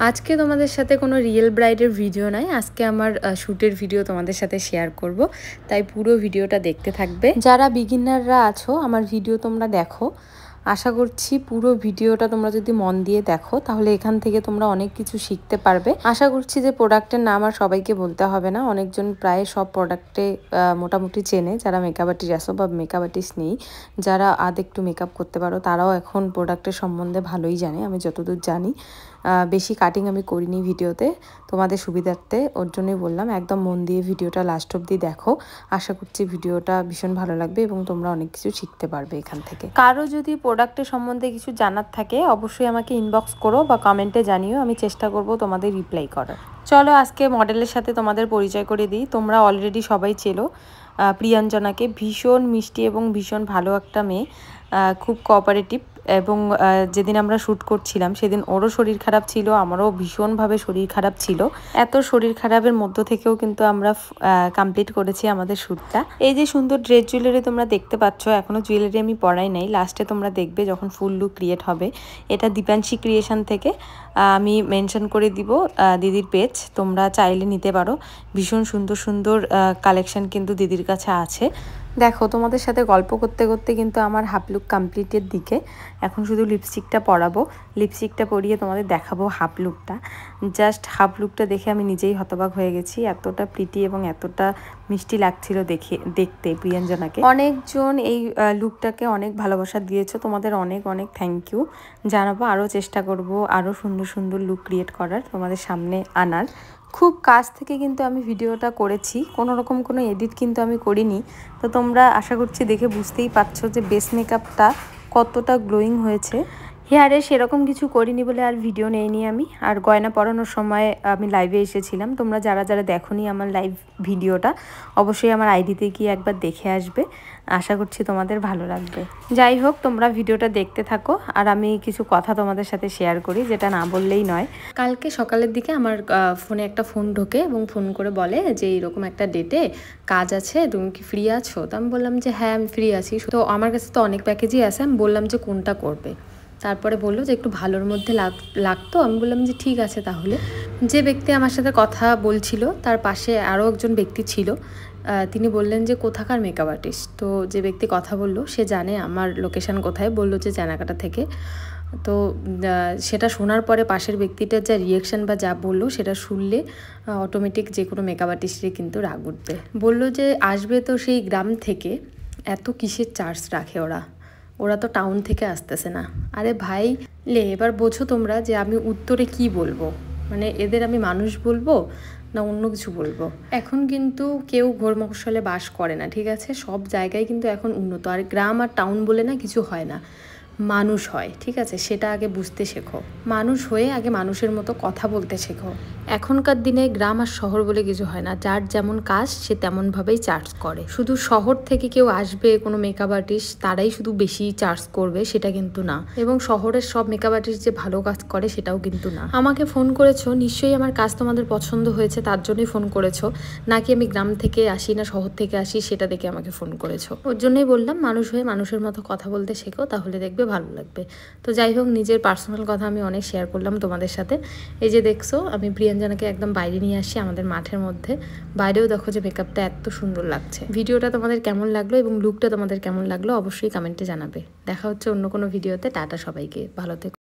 আজকে তোমাদের সাথে কোনো রিয়েল ব্রাইডের ভিডিও নাই, আজকে আমার শ্যুটের ভিডিও তোমাদের সাথে শেয়ার করব, তাই পুরো ভিডিওটা দেখতে থাকবে। যারা বিগিনাররা আছো আমার ভিডিও তোমরা দেখো, আশা করছি পুরো ভিডিওটা তোমরা যদি মন দিয়ে দেখো তাহলে এখান থেকে তোমরা অনেক কিছু শিখতে পারবে। আশা করছি যে প্রোডাক্টের নাম আর সবাইকে বলতে হবে না, অনেকজন প্রায় সব প্রোডাক্টে মোটামুটি চেনে। যারা মেকআপ আর্টিস্ট আসো বা মেকআপ আর্টিস্ট নেই, যারা একটু মেকআপ করতে পারো তারাও এখন প্রোডাক্টের সম্বন্ধে ভালোই জানে। আমি যতদূর জানি, বেশি কাটিং আমি করিনি ভিডিওতে, তোমাদের সুবিধার্থে, ওর জন্যই বললাম একদম মন দিয়ে ভিডিওটা লাস্ট অবধি দেখো। আশা করছি ভিডিওটা ভীষণ ভালো লাগবে এবং তোমরা অনেক কিছু শিখতে পারবে এখান থেকে। কারো যদি প্রোডাক্টের সম্বন্ধে কিছু জানার থাকে অবশ্যই আমাকে ইনবক্স করো বা কমেন্টে জানিও, আমি চেষ্টা করব তোমাদের রিপ্লাই করার। চলো আজকে মডেলের সাথে তোমাদের পরিচয় করে দিই। তোমরা অলরেডি সবাই চেনো প্রিয়াঞ্জনাকে, ভীষণ মিষ্টি এবং ভীষণ ভালো একটা মেয়ে, খুব কোঅপারেটিভ। এবং যেদিন আমরা শ্যুট করছিলাম সেদিন ওরও শরীর খারাপ ছিল, আমারও ভীষণভাবে শরীর খারাপ ছিল। এত শরীর খারাপের মধ্য থেকেও কিন্তু আমরা কমপ্লিট করেছি আমাদের শ্যুটটা। এই যে সুন্দর ড্রেস জুয়েলারি তোমরা দেখতে পাচ্ছ, এখনও জুয়েলারি আমি পরাই নাই, লাস্টে তোমরা দেখবে যখন ফুল লুক ক্রিয়েট হবে। এটা দীপাংশী ক্রিয়েশন থেকে, আমি মেনশন করে দিব দিদির পেজ, তোমরা চাইলে নিতে পারো। ভীষণ সুন্দর সুন্দর কালেকশন কিন্তু দিদির কাছে আছে। দেখো তোমাদের সাথে গল্প করতে করতে কিন্তু আমার হাফ লুক কমপ্লিটের দিকে, এখন শুধু লিপস্টিকটা পরাবো। লিপস্টিকটা পরিয়ে তোমাদের দেখাবো হাফ লুকটা। জাস্ট হাফ লুকটা দেখে আমি নিজেই হতবাক হয়ে গেছি, এতটা প্রিটি এবং এতটা মিষ্টি লাগছিল দেখতে প্রিয়াঞ্জনাকে। অনেকজন এই লুকটাকে অনেক ভালোবাসা দিয়েছো, তোমাদের অনেক অনেক থ্যাংক ইউ জানাবো। আরও চেষ্টা করব আরও সুন্দর সুন্দর লুক ক্রিয়েট করার, তোমাদের সামনে আনার। খুব কাছ থেকে কিন্তু আমি ভিডিওটা করেছি, কোনো রকম কোনো এডিট কিন্তু আমি করিনি। তো তোমরা আশা করছি দেখে বুঝতেই পারছো যে বেস মেকআপটা কতটা গ্লোয়িং হয়েছে। হেয়ারে সেরকম কিছু করিনি বলে আর ভিডিও নেইনি আমি। আর গয়না পরানোর সময় আমি লাইভে এসেছিলাম, তোমরা যারা যারা দেখোনি আমার লাইভ ভিডিওটা অবশ্যই আমার আইডিতে গিয়ে একবার দেখে আসবে, আশা করছি তোমাদের ভালো লাগবে। যাই হোক তোমরা ভিডিওটা দেখতে থাকো আর আমি কিছু কথা তোমাদের সাথে শেয়ার করি, যেটা না বললেই নয়। কালকে সকালের দিকে আমার ফোনে একটা ফোন ঢোকে এবং ফোন করে বলে যে এরকম একটা ডেটে কাজ আছে, তুমি কি ফ্রি আছো? তো আমি বললাম যে হ্যাঁ আমি ফ্রি আছি। তো আমার কাছে তো অনেক প্যাকেজই আছে, আমি বললাম যে কোনটা করবে। তারপরে বললো যে একটু ভালোর মধ্যে লাগতো। আমি বললাম যে ঠিক আছে তাহলে। যে ব্যক্তি আমার সাথে কথা বলছিল তার পাশে আরও একজন ব্যক্তি ছিল, তিনি বললেন যে কোথাকার মেকআপ আর্টিস্ট। তো যে ব্যক্তি কথা বললো সে জানে আমার লোকেশান কোথায়, বললো যে জানাকাটা থেকে। তো সেটা শোনার পরে পাশের ব্যক্তিটার যা রিয়েকশান বা যা বললো সেটা শুনলে অটোমেটিক যে কোনো মেকআপ আর্টিস্টেরই কিন্তু রাগ উঠবে। বললো যে আসবে তো সেই গ্রাম থেকে, এত কিসের চার্জ রাখে ওরা তো টাউন থেকে আসতেছে না। আরে ভাই এবার বোঝো তোমরা যে আমি উত্তরে কি বলবো, মানে এদের আমি মানুষ বলবো না অন্য কিছু বলবো। এখন কিন্তু কেউ ঘোর মফস্বলে বাস করে না, ঠিক আছে? সব জায়গায় কিন্তু এখন উন্নত, আর গ্রাম আর টাউন বলে না কিছু হয় না, মানুষ হয়, ঠিক আছে? সেটা আগে বুঝতে শেখো, মানুষ হয়ে আগে মানুষের মতো কথা বলতে শেখো। এখনকার দিনে গ্রাম আর শহর বলে কিছু হয় না, যার যেমন কাজ সে তেমনভাবেই চার্জ করে। শুধু শহর থেকে কেউ আসবে কোনো মেকআপ আর্টিস্ট তারাই শুধু বেশি চার্জ করবে সেটা কিন্তু না, এবং শহরের সব মেকআপ আর্টিস্ট যে ভালো কাজ করে সেটাও কিন্তু না। আমাকে ফোন করেছো, নিশ্চয়ই আমার কাজ তোমাদের পছন্দ হয়েছে তার জন্যই ফোন করেছো, নাকি আমি গ্রাম থেকে আসি না শহর থেকে আসি সেটা দেখে আমাকে ফোন করেছো। ওর জন্যই বললাম মানুষ হয়ে মানুষের মতো কথা বলতে শেখো, তাহলে দেখবে ভালো লাগবে। তো যাই হোক, নিজের পার্সোনাল কথা আমি অনেক শেয়ার করলাম তোমাদের সাথে। এই যে দেখছো আমি প্রিয়াঞ্জনাকে একদম বাইরে নিয়ে আসি আমাদের মাঠের মধ্যে, বাইরেও দেখো যে মেকআপটা এত সুন্দর লাগছে। ভিডিওটা তোমাদের কেমন লাগলো এবং লুকটা তোমাদের কেমন লাগলো অবশ্যই কমেন্টে জানাবে। দেখা হচ্ছে অন্য কোনো ভিডিওতে। টাটা সবাইকে, ভালো থেকো।